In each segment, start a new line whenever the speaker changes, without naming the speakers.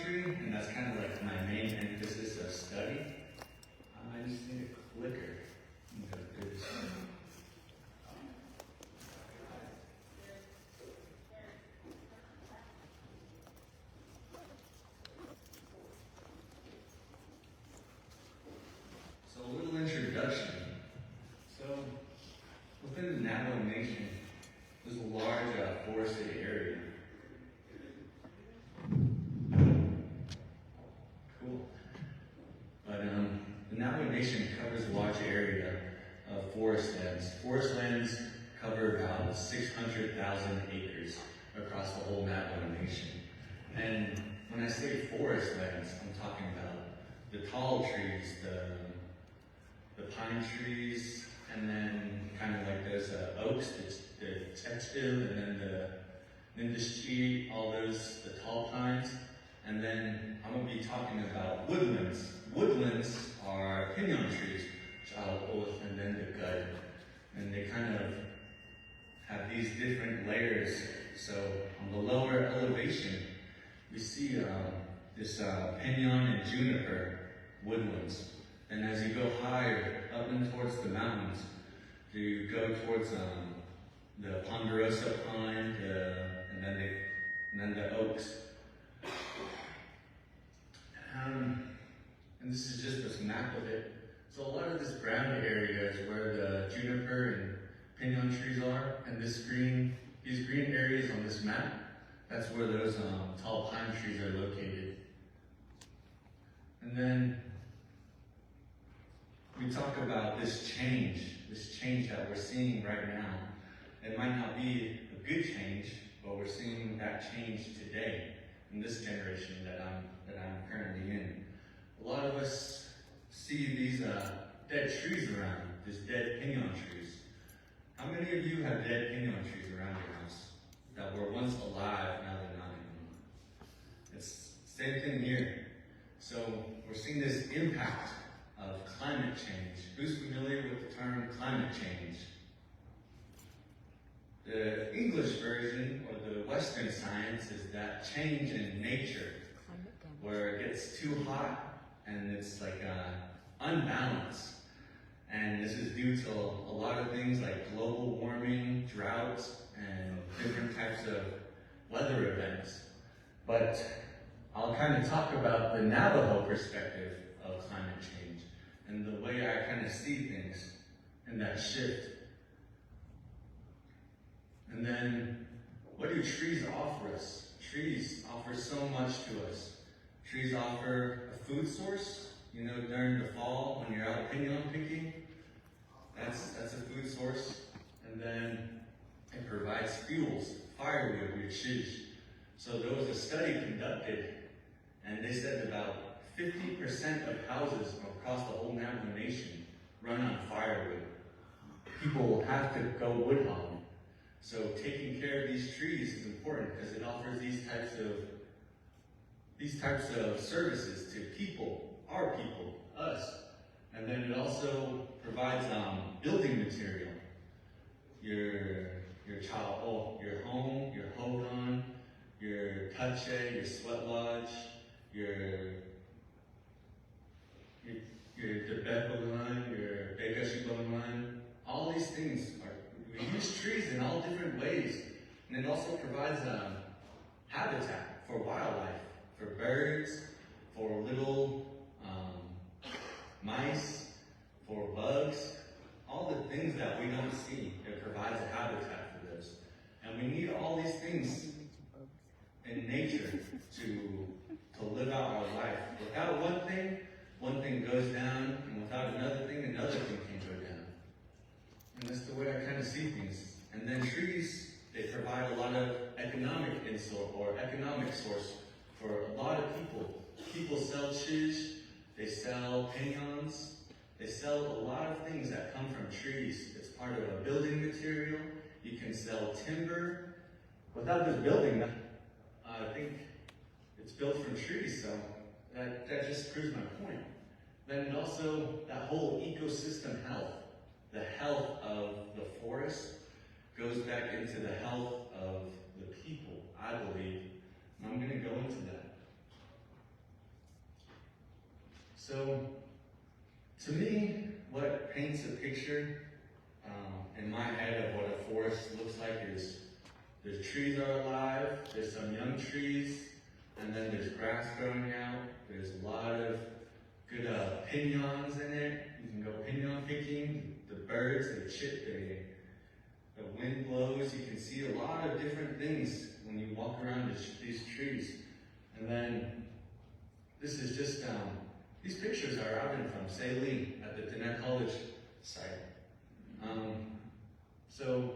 tree, and that's kind of like my main emphasis of study. I just need a clicker. So a little introduction. So within the Navajo Nation, there's a large forested area. Cool. But the Navajo Nation covers a large area of forest lands. Forest lands cover about 600,000 acres across the whole Navajo Nation. And when I say forest lands, I'm talking about the tall trees, the pine trees, and then kind of like those oaks, the textil, and then the nindishchi, all those, the tall pines. And then I'm going to be talking about woodlands. Woodlands are pinyon trees, and then the gud. And they kind of have these different layers. So on the lower elevation, we see this pinyon and juniper woodlands. And as you go higher, up and towards the mountains, you go towards the ponderosa pine, and then the oaks. And this is just this map of it. So a lot of this brown area is where the juniper and pinyon trees are, and these green areas on this map, that's where those tall pine trees are located. And then we talk about this change that we're seeing right now. It might not be a good change, but we're seeing that change today in this generation that I'm currently in. A lot of us see these dead trees around, these dead pinyon trees. How many of you have dead pinyon trees around your house that were once alive, now they're not anymore? It's the same thing here. So we're seeing this impact of climate change. Who's familiar with the term climate change? The English version, or the Western science, is that change in nature, where it gets too hot and it's like unbalanced. And this is due to a lot of things like global warming, droughts, and different types of weather events. But I'll kind of talk about the Navajo perspective of climate change and the way I kind of see things in that shift. And then, what do trees offer us? Trees offer so much to us. Trees offer a food source. You know, during the fall when you're out pinyon picking, that's a food source. And then it provides fuels, firewood, your shish. So there was a study conducted, and they said about 50% of houses across the whole Navajo Nation run on firewood. People have to go wood hopping. So taking care of these trees is important because it offers these types of services to people, our people, us. And then it also provides building material. Your home, your Hozhò, your tache, your sweat lodge, your Begay, your Begay, all these things we use trees in all different ways. And it also provides habitat for wildlife, for birds, for little mice, for bugs, all the things that we don't see. It provides a habitat for those. And we need all these things in nature to live out our life. Without one thing goes down, and without another thing can go down. And that's the way I kind of see things. And then trees, they provide a lot of economic source for a lot of people. People sell chish, they sell pinyons, they sell a lot of things that come from trees. It's part of a building material. You can sell timber. Without this building, I think it's built from trees, so that just proves my point. Then also, that whole ecosystem health, the health of the forest goes back into the health of the people, I believe. And I'm going to go into that. So, to me, what paints a picture in my head of what a forest looks like is the trees are alive, there's some young trees, and then there's grass growing out. There's a lot of good piñons in it. You can go piñon picking. The birds, they chip, the wind blows. You can see a lot of different things when you walk around these trees. And then this is just, these pictures are out from Saline at the Diné College site. So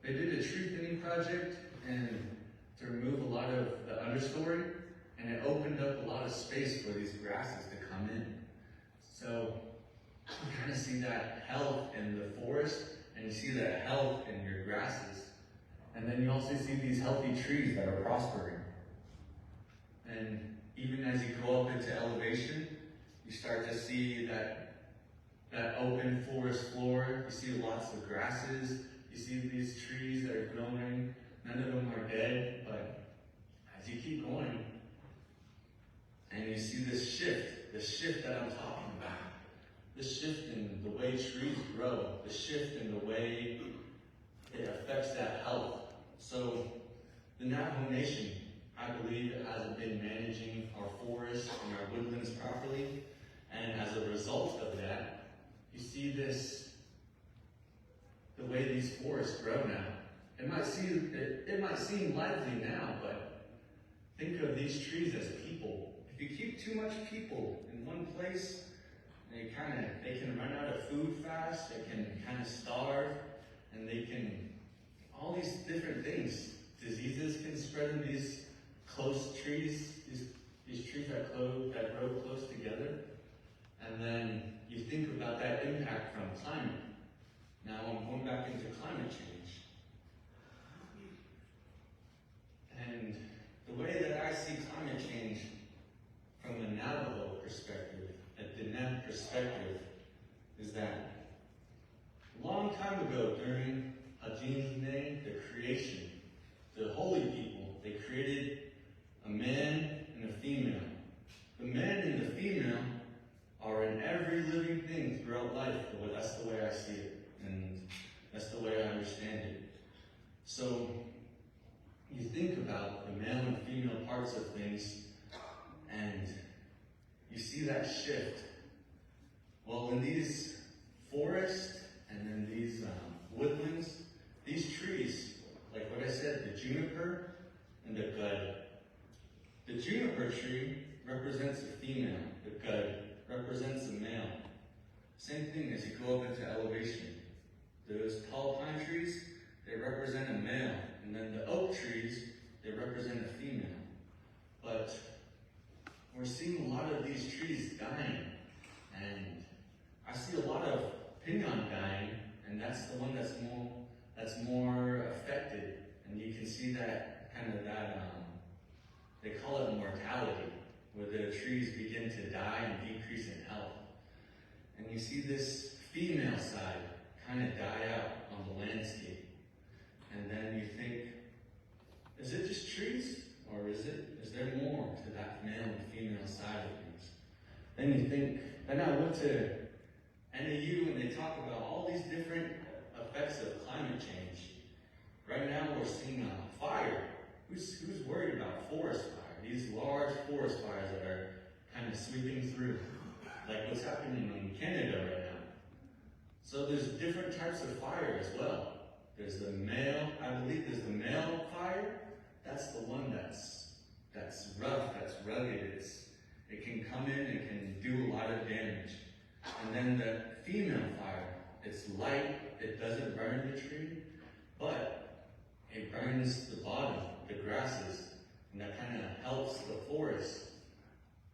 they did a tree thinning project and to remove a lot of the understory, and it opened up a lot of space for these grasses to come in. So you kind of see that health in the forest, and you see that health in your grasses. And then you also see these healthy trees that are prospering. And even as you go up into elevation, you start to see that open forest floor. You see lots of grasses. You see these trees that are growing. None of them are dead, but as you keep going, and you see this shift, the shift that I'm talking about, the shift in the way trees grow, the shift in the way it affects that health. So the Navajo Nation, I believe, hasn't been managing our forests and our woodlands properly, and as a result of that, you see this, the way these forests grow now. It might seem lively now, but think of these trees as people. If you keep too much people in one place, they can run out of food fast, they can kind of starve, and all these different things. Diseases can spread in these close trees, these trees that grow close together. And then you think about that impact from climate. Now I'm going back into climate change. And the way that I see climate change from a Navajo perspective, a Diné perspective, is that a long time ago during Hozhò, the creation, the holy people, they created a man and a female. The man and the female are in every living thing throughout life. That's the way I see it, and that's the way I understand it. So you think about the male and female parts of things, and you see that shift. Well, in these forests and in these woodlands, these trees, like what I said, the juniper and the gud. The juniper tree represents a female, the gud represents a male. Same thing as you go up into elevation. Those tall pine trees, they represent a male, and then the oak trees, they represent a female. But we're seeing a lot of these trees dying, and I see a lot of piñon dying, and that's the one that's more affected. And you can see that they call it mortality, where the trees begin to die and decrease in health. And you see this female side kind of die out on the landscape. And then you think, is it just trees? Or is there more to that male and female side of things? Then you think, then I went to NAU and they talk about all these different effects of climate change. Right now we're seeing fire. Who's worried about forest fire? These large forest fires that are kind of sweeping through, like what's happening in Canada right now. So there's different types of fire as well. There's the male, I believe there's the male fire. That's the one that's rough, that's rugged. It can come in and can do a lot of damage. And then the female fire, it's light, it doesn't burn the tree, but it burns the bottom, the grasses, and that kind of helps the forest.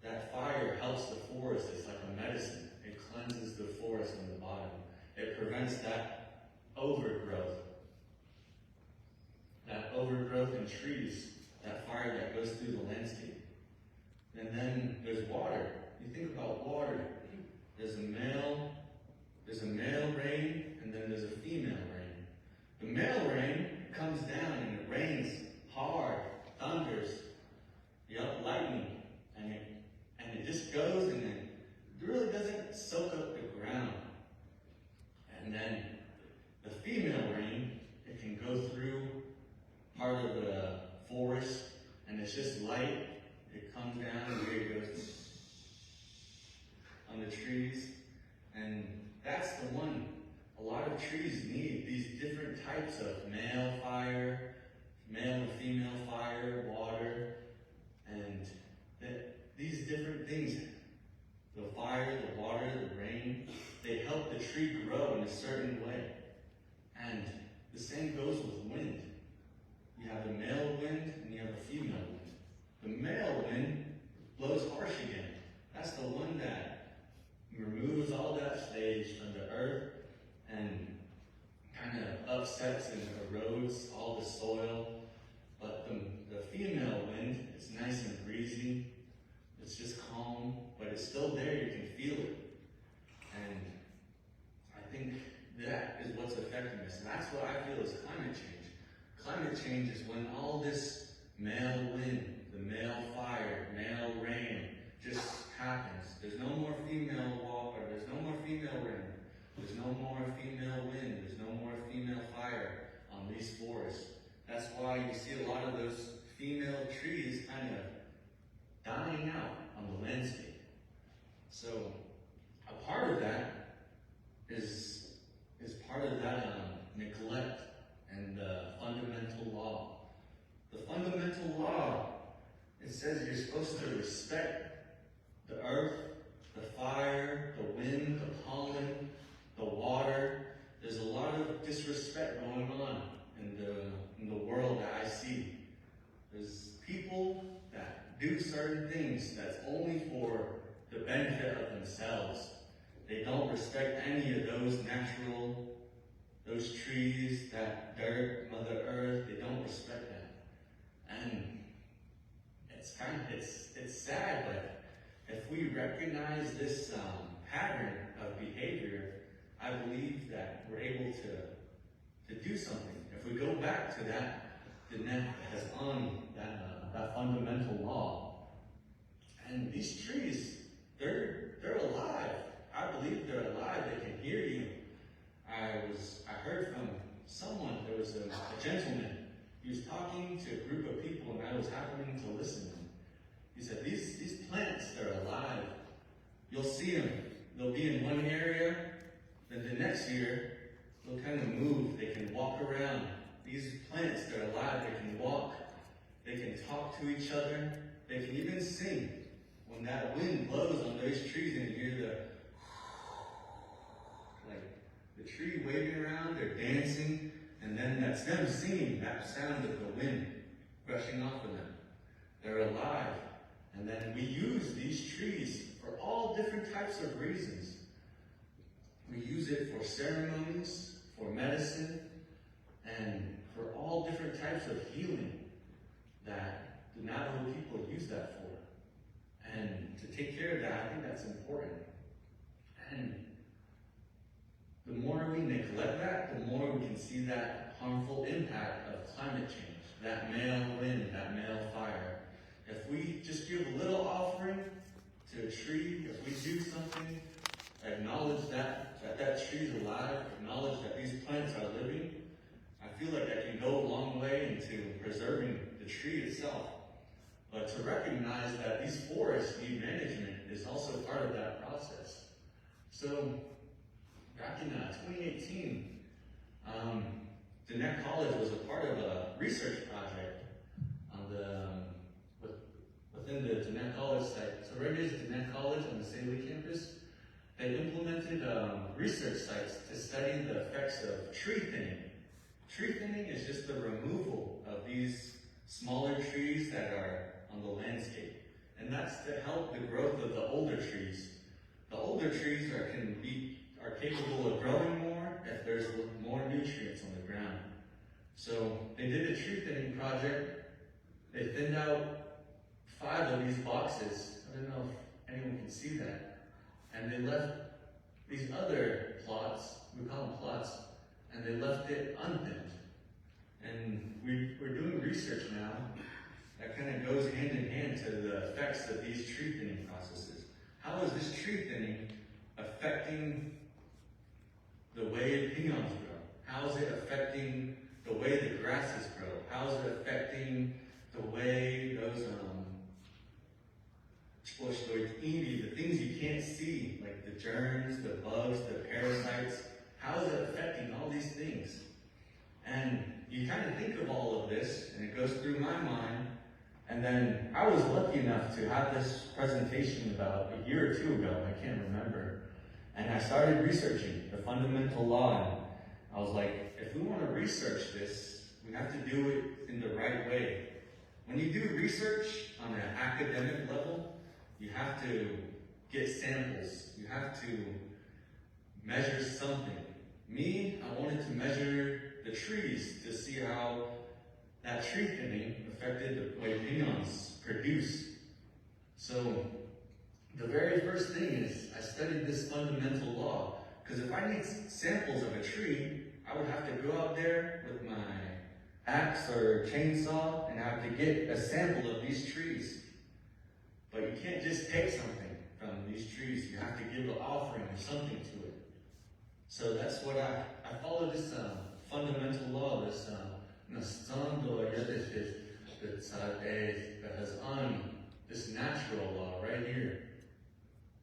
That fire helps the forest. It's like a medicine. It cleanses the forest on the bottom. It prevents that overgrowth. That overgrowth in trees, that fire that goes through the landscape. And then there's water. You think about water. There's a male rain, and then there's a female rain. The male rain comes down and it rains hard, thunders, lightning, and it just goes and then trees need these different types of male and female fire, water, and these different things, the fire, the water, the rain, they help the tree grow in a certain way. And the same goes with wind. You have the male wind and you have the female wind. The male wind blows harsh again. That's the one that removes all that stage from the earth and kind of upsets and erodes all the soil. But the female wind is nice and breezy. It's just calm, but it's still there. You can feel it. And I think that is what's affecting us. And that's what I feel is climate change. Climate change is when all this male wind, the male fire, male rain just happens. There's no more female water, there's no more female rain, there's no more female wind, there's no more female fire on these forests. That's why you see a lot of those female trees kind of dying out on the landscape. So a part of that is part of that neglect and the fundamental law. The fundamental law, it says you're supposed to respect the earth, the fire, the wind, the pollen, the water. There's a lot of disrespect going on in the world that I see. There's people that do certain things that's only for the benefit of themselves. They don't respect any of those trees, that dirt, Mother Earth. They don't respect that. And it's sad, but if we recognize this pattern of behavior, I believe that we're able to do something. If we go back to that, the net has on that fundamental law. And these trees, they're alive. I believe they're alive. They can hear you. I heard from someone, there was a gentleman. He was talking to a group of people, and I was happening to listen. He said, these plants, they're alive. You'll see them. They'll be in one area, then the next year, they'll kind of move. They can walk around. These plants, they're alive. They can walk. They can talk to each other. They can even sing. When that wind blows on those trees and you hear the tree waving around, they're dancing, and then that's them singing, that sound of the wind brushing off of them. They're alive. And then we use these trees for all different types of reasons. We use it for ceremonies, for medicine, and for all different types of healing that the Navajo people use that for. And to take care of that, I think that's important. And the more we neglect that, the more we can see that harmful impact of climate change, that male wind, that male fire. If we just give a little offering to a tree, if we do something, acknowledge that tree is alive, acknowledge that these plants are living, I feel like that can go a long way into preserving the tree itself. But to recognize that these forests need management is also part of that process. So back in 2018, Diné College was a part of a research project on within the Diné College site. So right here's Diné College on the Saley campus. They implemented research sites to study the effects of tree thinning. Tree thinning is just the removal of these smaller trees that are on the landscape. And that's to help the growth of the older trees. The older trees are capable of growing more if there's more nutrients on the ground. So they did a tree thinning project. They thinned out 5 of these boxes. I don't know if anyone can see that. And they left these other plots, we call them plots, and they left it unthinned. And we're doing research now that kind of goes hand in hand to the effects of these tree thinning processes. How is this tree thinning affecting the way piñons grow? How is it affecting the way the grasses grow? How is it affecting the way those the things you can't see, like the germs, the bugs, the parasites? how is it affecting all these things? And you kind of think of all of this, and it goes through my mind. And then I was lucky enough to have this presentation about a year or two ago, I can't remember. And I started researching the fundamental law, and I was like, if we want to research this, we have to do it in the right way. When you do research on an academic level, you have to get samples. You have to measure something. Me, I wanted to measure the trees to see how that tree thinning affected the way piñons produce. So the very first thing is I studied this fundamental law, because if I need samples of a tree, I would have to go out there with my axe or chainsaw and have to get a sample of these trees. But you can't just take something from these trees. You have to give an offering or something to it. So that's what I followed this fundamental law, this this natural law right here.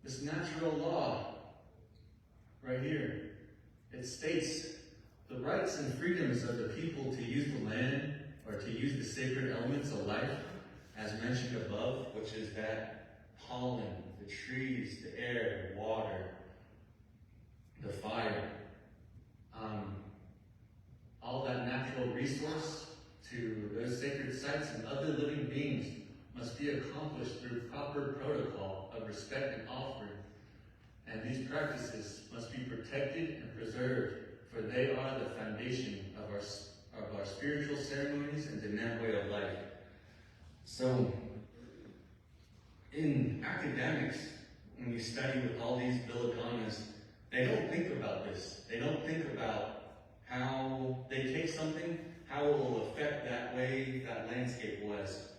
This natural law right here. It states the rights and freedoms of the people to use the land or to use the sacred elements of life, as mentioned above, which is that pollen, the trees, the air, the water, the fire, all that natural resource to those sacred sites and other living beings must be accomplished through proper protocol of respect and offering. And these practices must be protected and preserved, for they are the foundation of our spiritual ceremonies and the net way of life. So, in academics, when you study with all these Vilaganas, they don't think about this. They don't think about how they take something, how it will affect that way that landscape was.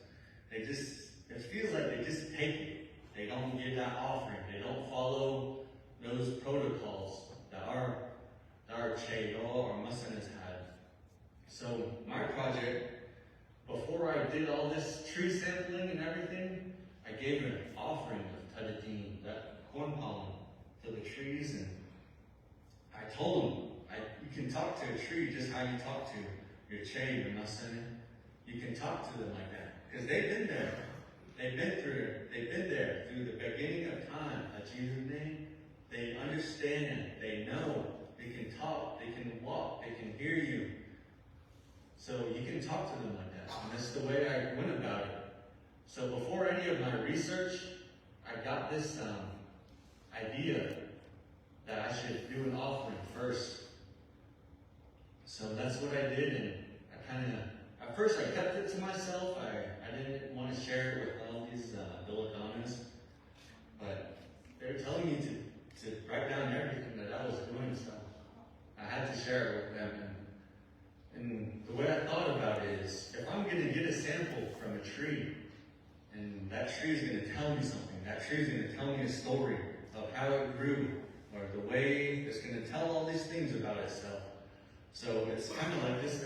It feels like they just take it. They don't give that offering. They don't follow those protocols that our Hozhò or Masanas had. So my project, before I did all this tree sampling and everything, I gave an offering of tadakin, that corn pollen, to the trees, and I told them, you can talk to a tree just how you talk to your chain or Masana. You can talk to them like that, because they've been there. They've been there through the beginning of time. They understand, they know, they can talk, they can walk, they can hear you. So you can talk to them like that. And that's the way I went about it. So before any of my research, I got this idea that I should do an offering first. So that's what I did, and at first I kept it to myself. I didn't want to share it with all these Vilaganas, but they were telling me to write down everything that I was doing, so I had to share it with them. And the way I thought about it is, if I'm going to get a sample from a tree, and that tree is going to tell me something, that tree is going to tell me a story of how it grew, or the way it's going to tell all these things about itself. So it's kind of like this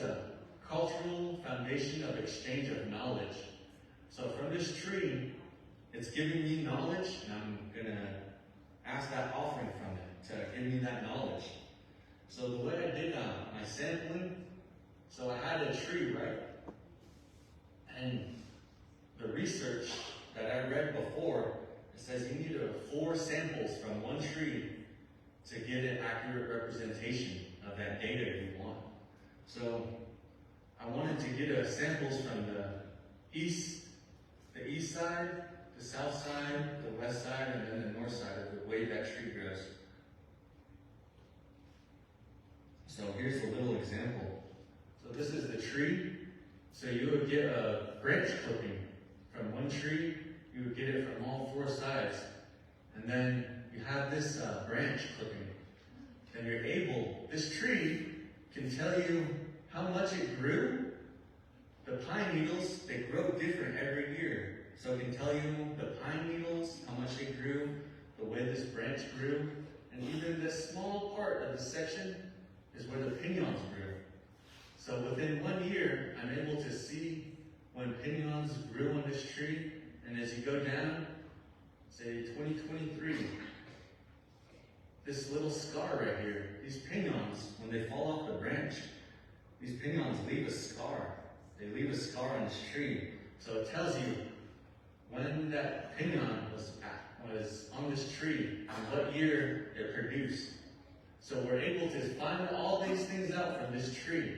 cultural foundation of exchange of knowledge. So from this tree, it's giving me knowledge, and I'm going to ask that offering from it to give me that knowledge. So the way I did my sampling, so I had a tree, right? And the research that I read before, it says you need 4 samples from one tree to get an accurate representation of that data you want. So I wanted to get samples from the east side, the south side, the west side, and then the north side of the way that tree grows. So here's a little example. So this is the tree. So you would get a branch clipping from one tree. You would get it from all 4 sides. And then you have this branch clipping. And you're able, this tree can tell you how much it grew. The pine needles, they grow different every year. So it can tell you the pine needles, how much they grew, the way this branch grew. And even this small part of the section is where the piñons grew. So within 1 year, I'm able to see when piñons grew on this tree. And as you go down, say 2023, this little scar right here, these piñons, when they fall off the branch, these piñons leave a scar. They leave a scar on this tree. So it tells you when that piñon was on this tree and what year it produced. So we're able to find all these things out from this tree.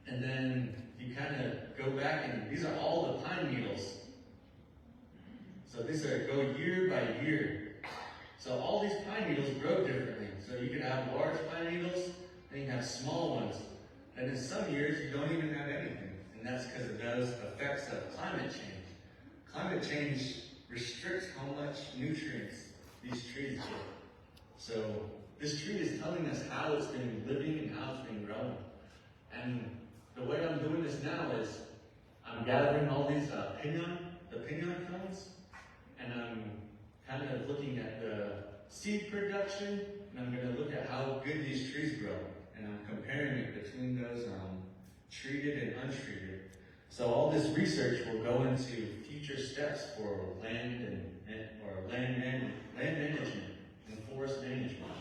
And then you kind of go back, and these are all the pine needles. So these go year by year. So all these pine needles grow differently. So you can have large pine needles, and you have small ones. And in some years, you don't even have anything. And that's because of those effects of climate change. Climate change restricts how much nutrients these trees get. So this tree is telling us how it's been living and how it's been growing. And the way I'm doing this now is I'm gathering all these the piñon cones, and I'm kind of looking at the seed production, and I'm going to look at how good these trees grow. And I'm comparing it between those treated and untreated. So all this research will go into future steps for land management and forest management.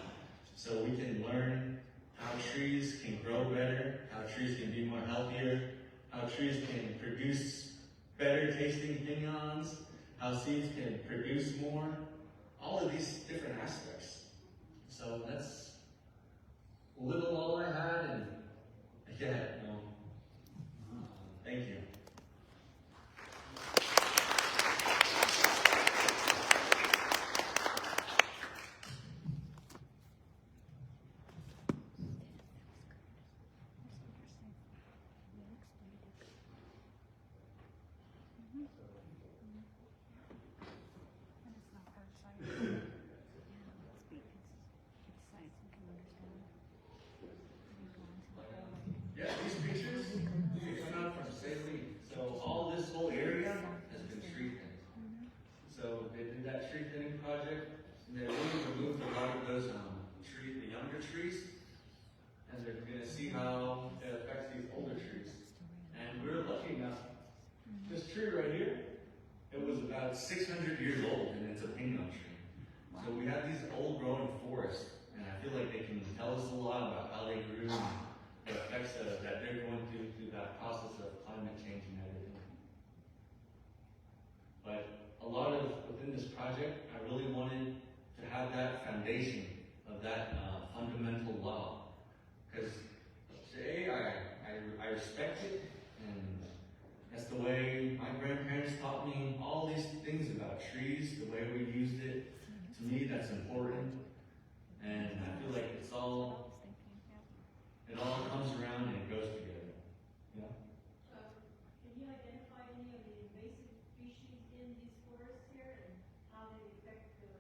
So we can learn how trees can grow better, how trees can be more healthier, how trees can produce better tasting piñons, how seeds can produce more, all of these different aspects. So that's a little all I had, and thank you. Yeah, these pictures come out from safely. So all this whole area has been tree thinned. So they did that tree thinning project, and they really removed a lot of those the younger trees, and they're going to see how it affects these older trees. And we're lucky enough. This tree right here, it was about 600 years old, and it's a piñon tree. So we have these old-growing forests, and I feel like they can tell us a lot about how they grew and the effects that they're going through that process of climate change and everything. But a lot of within this project, I really wanted to have that foundation of that fundamental law, because today I respect it, and that's the way my grandparents taught me all these things about trees, the way we used it. To me, that's important, and I feel like it all comes around and it goes together. Yeah?
Can you identify any of the invasive species in these forests here and how they affect the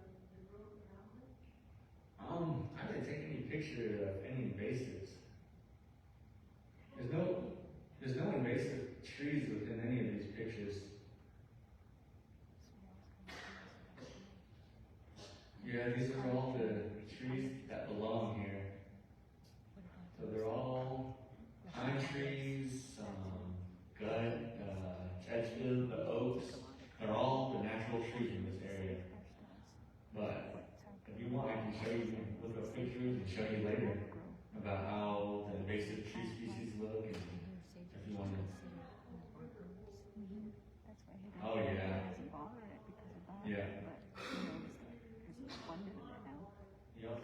growth around them?
I didn't take any picture of any invasives. There's no invasive trees within any of these pictures. Yeah, these are all the trees that belong here. So they're all pine trees, Edgefield, the oaks. They're all the natural trees in this area. But if you want, I can show you, look up pictures and show you later about how the invasive tree species look, and if you want to. Oh yeah. Yeah. Yep.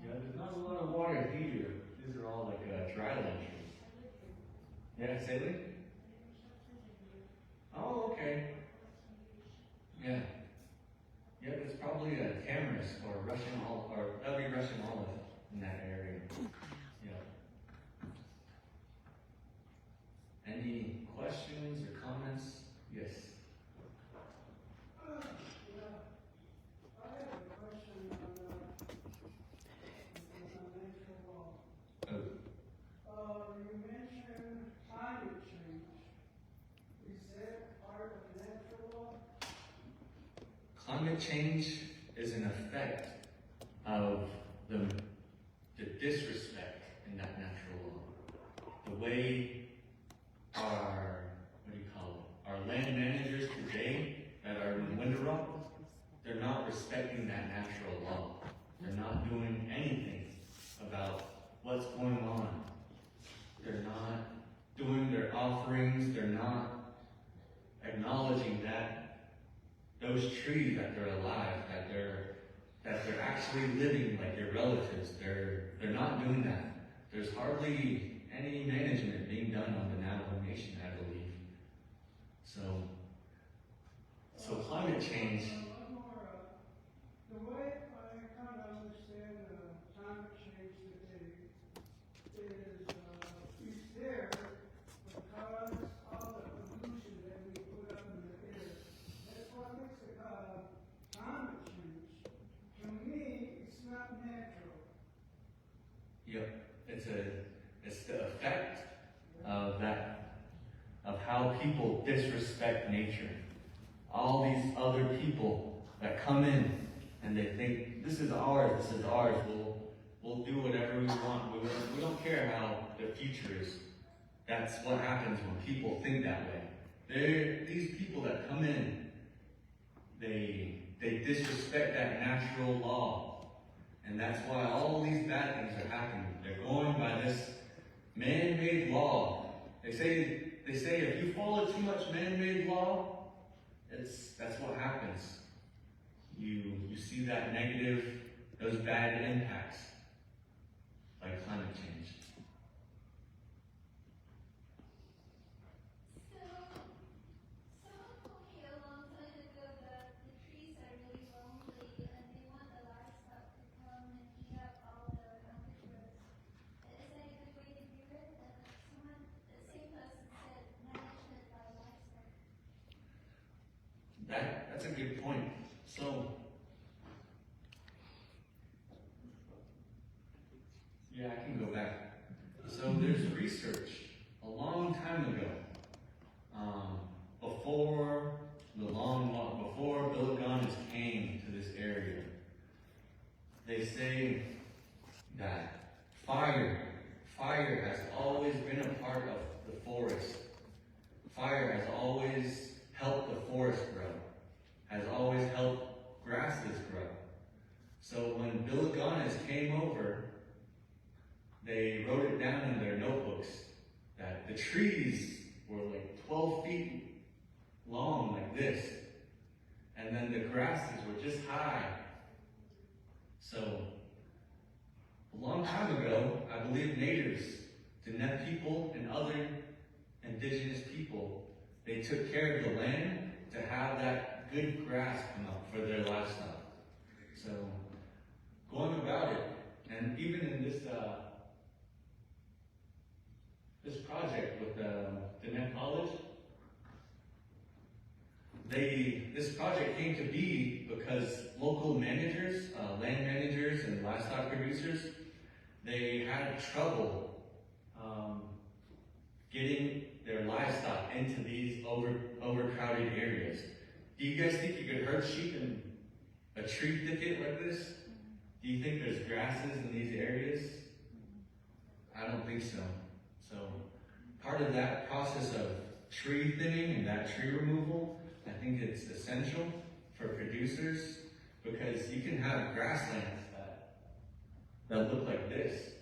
Yeah, there's not a lot of water here. These are all like dry land trees. Yeah, Saley? Oh, okay. Yeah. Yeah, there's probably a tamarisk or a Russian olive, or that'd be Russian olive in that area. Yeah. Any questions or comments? Yes.
You mentioned climate change. Is that part of natural law?
Climate change is an effect of the disrespect in that natural law. The way our land managers today that are in Winter Rock, they're not not doing anything about what's going on. They're not doing their offerings. They're not acknowledging that those trees, that they're alive, that they're actually living like their relatives. They're not doing that. There's hardly any management being done on the Navajo Nation, I believe. So climate change.
One more, the way I kind of understand climate change today is it's there because of the pollution that we put up in the air. That's what makes it climate change. To me, it's not natural.
Yep, it's the effect of how people disrespect nature. All these other people that come in and they think this is ours. We'll do whatever we want. We don't care how the future is. That's what happens when people think that way. These people that come in, they disrespect that natural law. And that's why all these bad things are happening. They're going by this man-made law. They say if you follow too much man-made law, that's what happens. You see that negative, those bad impacts, like climate change.
Someone told me a long time ago that the trees are really lonely and they want the livestock to come and eat up all the undergrowth. Is that a good way to do it? The same person said management by livestock.
That's a good point. So, yeah, I can go back. So there's research a long time ago, before Bill Gaines came to this area. They say that fire has always been a part of the forest. Fire has always helped the forest grow, has always helped grasses grow. So when Bill Gaines came over, they wrote it down in their notebooks that the trees were like 12 feet long like this, and then the grasses were just high. So a long time ago, I believe natives, Diné people and other indigenous people, they took care of the land to have that good grass come up for their livestock. So going about it, and even in this project with the Diné College, this project came to be because local managers, land managers and livestock producers, they had trouble getting their livestock into these overcrowded areas. Do you guys think you could herd sheep in a tree thicket like this? Do you think there's grasses in these areas? I don't think so. So part of that process of tree thinning and that tree removal, I think it's essential for producers, because you can have grasslands that look like this.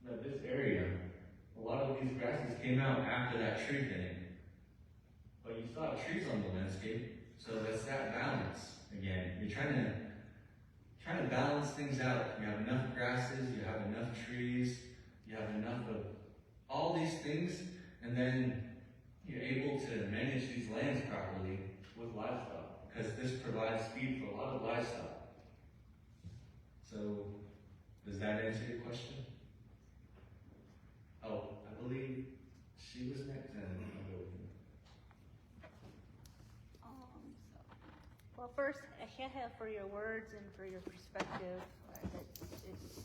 Now this area, a lot of these grasses came out after that tree thinning. But you saw trees on the landscape, so that's that balance again. You're trying to balance things out. You have enough grasses, you have enough trees, you have enough of all these things, and then you're able to manage these lands properly with livestock, because this provides feed for a lot of livestock. So, does that answer your question? Oh, I believe she was next, and I'll go with you.
Well, first, Hozhò, for your words and for your perspective. It's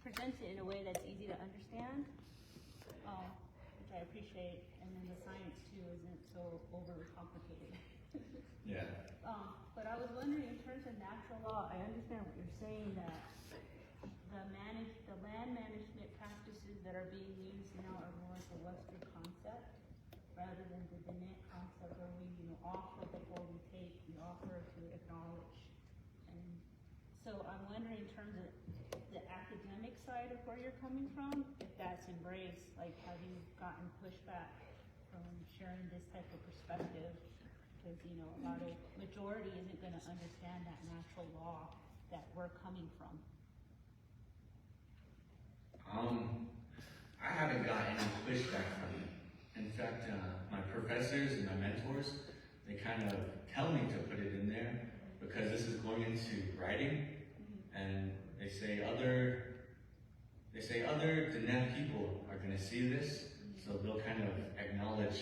presented in a way that's easy to understand, which I appreciate, and then the science too isn't so overly complicated.
Yeah.
But I was wondering, in terms of natural law, I understand what you're saying, that the land management practices that are being used now are more of a Western concept rather than the Diné concept, where we offer before we take, we offer to acknowledge and terms of the academic side of where you're coming from, if that's embraced, like have you gotten pushback from sharing this type of perspective? Because, you know, a lot of majority isn't gonna understand that natural law that we're coming from.
I haven't got any pushback from it. In fact, my professors and my mentors, they kind of tell me to put it in there because this is going into writing, and they say other Diné people are going to see this, so they'll kind of acknowledge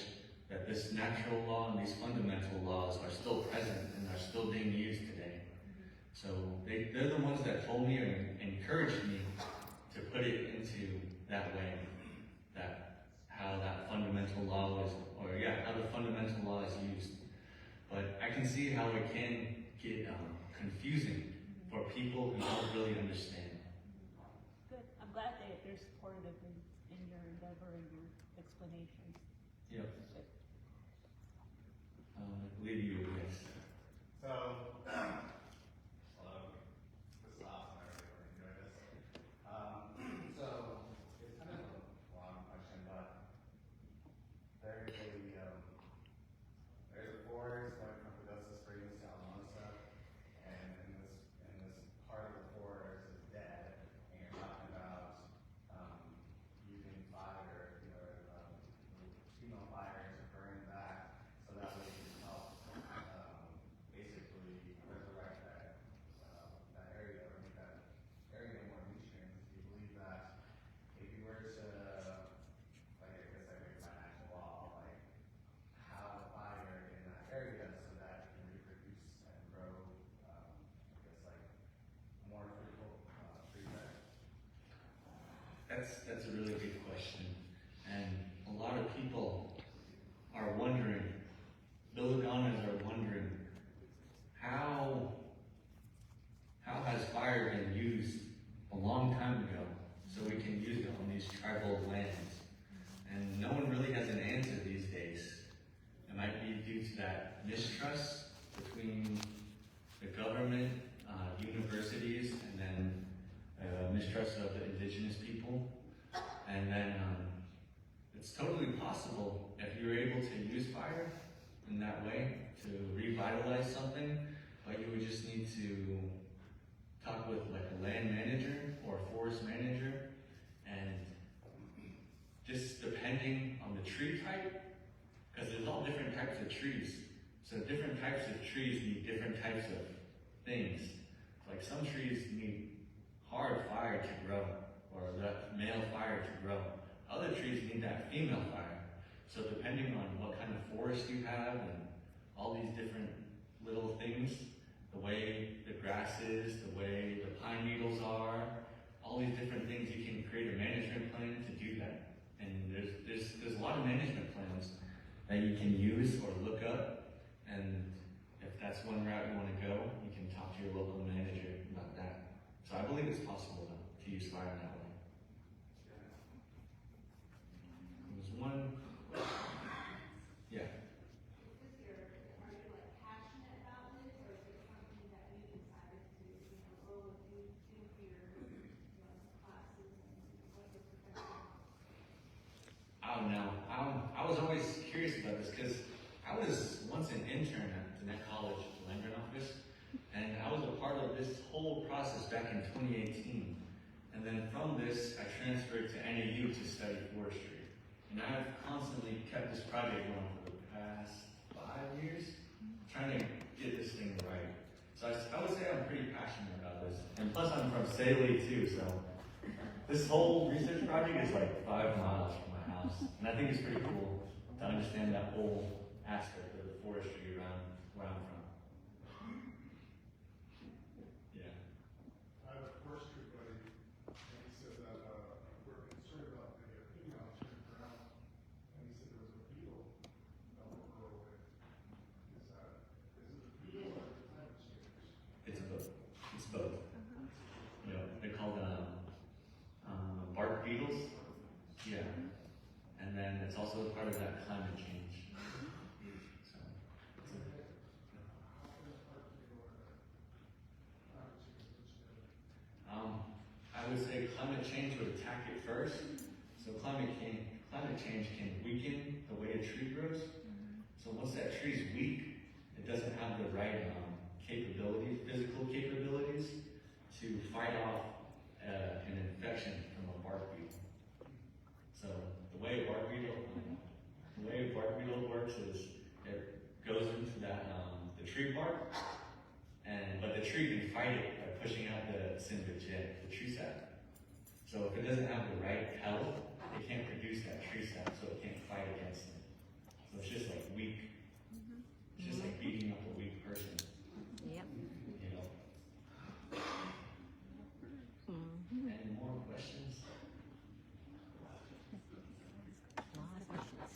that this natural law and these fundamental laws are still present and are still being used today. So they're the ones that told me and encouraged me to put it into that way, that how that fundamental law is, how the fundamental law is used. But I can see how it can get confusing for people who don't really understand.
Good. I'm glad that they're supportive in your endeavor and your explanations.
Yep. I believe you were next.
So, hello. This is awesome. I really enjoy this. So, it's kind of a long question, but there's a forest going from Pagosa Springs to Alamosa, and in this part of the forest is dead, and you're talking about using fire, female fire to burn that, so that way you can help basically resurrect that area or make that area more nutrient. Do you believe that if you were to, like, I guess I make my natural law, like, have a fire in that area so that you can reproduce and grow, I guess, like, more fruitful trees there?
That's a really good question, and a lot of people are wondering, Billiganers are wondering, how has fire been used a long time ago so we can use it on these tribal lands? And no one really has an answer these days. It might be due to that mistrust between the government, universities, and then mistrust of the indigenous people. And then it's totally possible if you're able to use fire in that way to revitalize something, but you would just need to talk with like a land manager or a forest manager, and just depending on the tree type, because there's all different types of trees. So different types of trees need different types of things. Like some trees need hard fire to grow, or that male fire to grow. Other trees need that female fire. So depending on what kind of forest you have and all these different little things, the way the grass is, the way the pine needles are, all these different things, you can create a management plan to do that. And there's a lot of management plans that you can use or look up, and if that's one route you want to go, you can talk to your local manager about that. So I believe it's possible though, to use fire in that way. There's one, yeah.
Are you like passionate about this, or is it something that you decided to, do for your, classes and what your profession?
I don't know. I was always curious about this because I was once an intern at the Net College Land Grant Office, and I was a part of this whole process back in 2018. And then from this, I transferred to NAU to study forestry. And I've constantly kept this project going for the past 5 years, trying to get this thing right. So I would say I'm pretty passionate about this. And plus I'm from Saley too, so this whole research project is like 5 miles from my house. And I think it's pretty cool to understand that whole aspect of the forestry around where I'm from. Yeah.
I have a forestry buddy, and he said that we're concerned about the female turning around, and he said there was a beetle that will go away. Is it a beetle or climate change?
It's both. It's both. You know, they're called bark beetles. Yeah. And then it's also part of that climate change. So, would attack it first. So climate change can weaken the way a tree grows. So once that tree is weak, it doesn't have the right physical capabilities to fight off an infection from a bark beetle. So the way a bark beetle works is it goes into that the tree bark, but the tree can fight it by pushing out the the tree sap. So if it doesn't have the right health, it can't produce that tree sap, so it can't fight against it. So it's just like weak. It's just like beating up a weak person.
Yep.
You know. Any more questions?
A lot of questions.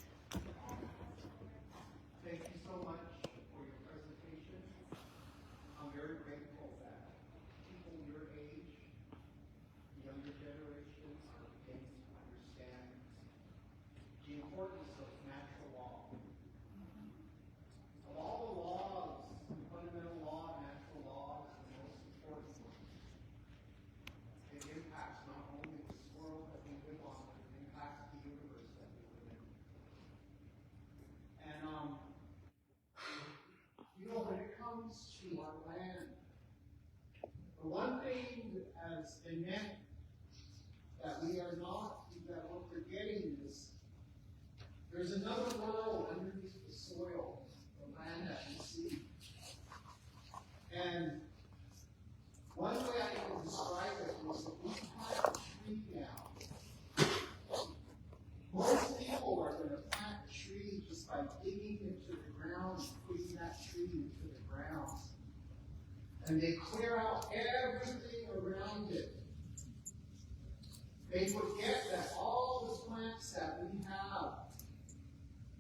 Thank you so much for your presentation. I'm very grateful that people your age, younger generations, are beginning to understand the importance of natural law. Of all the laws, the fundamental law, natural law, is the most important one. It impacts not only this world that we live on, but it impacts the universe that we live in. And, when it comes to our land, the one thing as a net that we are not, that we're forgetting is there's another world underneath the soil, the land that we see. And one way I can describe it is if we plant a tree now, most people are going to plant a tree just by digging into the ground and putting that tree into the ground. And they clear out everything around it. They forget that all the plants that we have,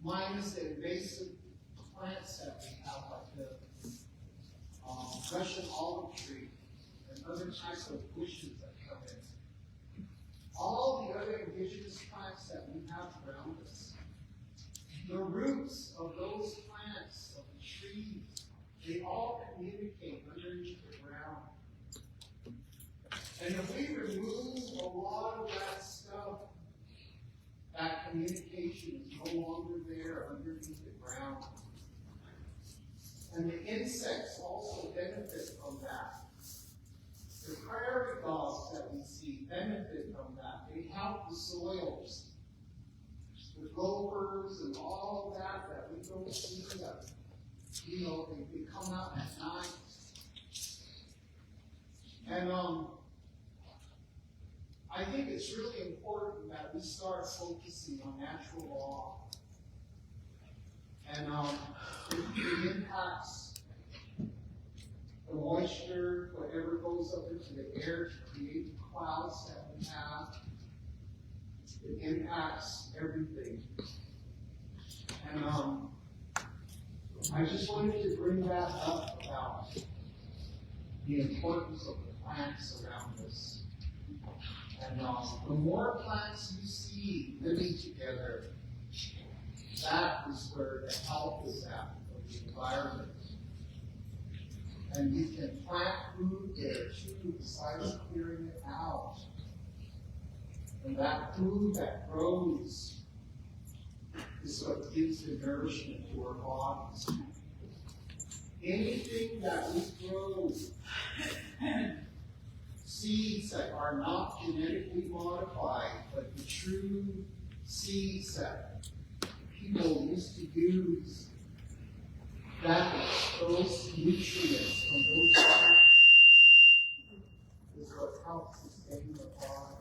minus the invasive plants that we have, like the Russian olive tree and other types of bushes that come in. All the other indigenous plants that we have around us, the roots of those plants, of the trees, they all communicate underneath the ground. And if we remove a lot of that stuff, that communication is no longer there underneath the ground. And the insects also benefit from that. The prairie dogs that we see benefit from that. They help the soils. The gophers and all of that we don't see that, they come out at night. And I think it's really important that we start focusing on natural law. And it impacts the moisture, whatever goes up into the air to create the clouds that we have. It impacts everything. And I just wanted to bring that up about the importance of the plants around us. And the more plants you see living together, that is where the health is at of the environment. And you can plant food there too, besides clearing it out. And that food that grows is what gives the nourishment to our bodies. Anything that we grow, seeds that are not genetically modified, but the true seeds that people used to use, those nutrients from those plants is what helps sustain the body.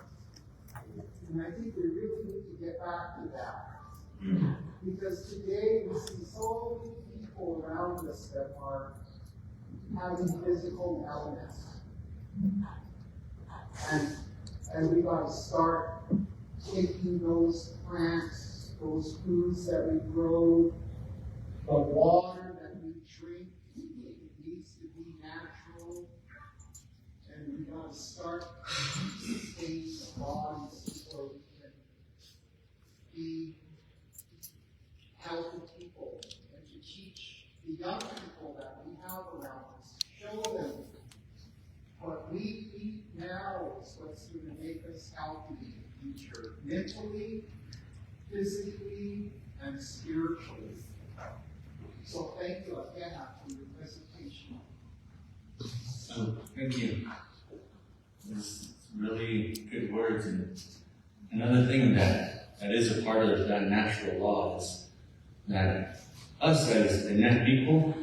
And I think we really need to get back to that. Because today we see so many people around us that are having physical illness. And we got to start taking those plants, those foods that we grow, the water that we drink, it needs to be natural. And we got to start sustaining the bodies so we can be healthy people, and to teach the young people that we have around us, show them What we eat now is what's going to make us healthy in the future, mentally, physically, and spiritually. So thank you again for your presentation.
Thank you. It's really good words. And another thing that is a part of that natural law is that us as the net people,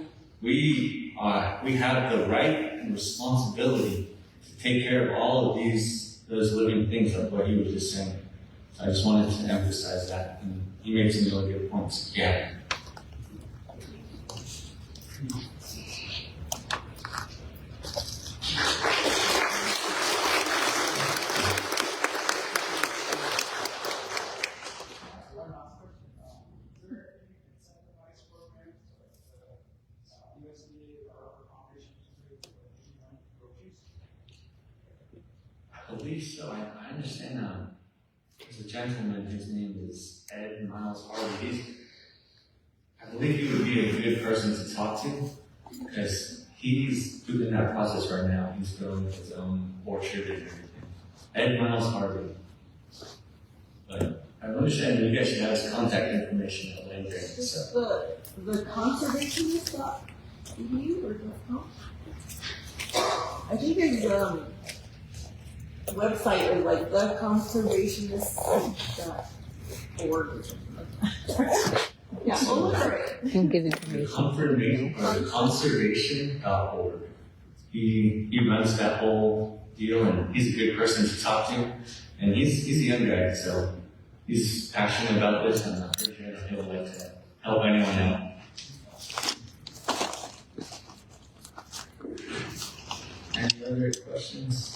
we have the right and responsibility to take care of all of those living things, like what you were just saying. So I just wanted to emphasize that, and you made some really good points. Yeah. I believe so. I understand there's a gentleman, his name is Ed Miles Harvey. I believe he would be a good person to talk to, because he's doing that process right now. He's growing his own orchard and everything. Ed Miles Harvey. But I understand you guys should have his contact information at later. So.
The conservationist.edu or .com? I think his website is like theconservationist.org or something like that. Yeah, we'll look for it.
Don't give information.
Conservation.org. He runs that whole deal, and he's a good person to talk to. And he's a young guy, so he's passionate about this, and I'm pretty sure he'll like to help anyone out. Any other questions?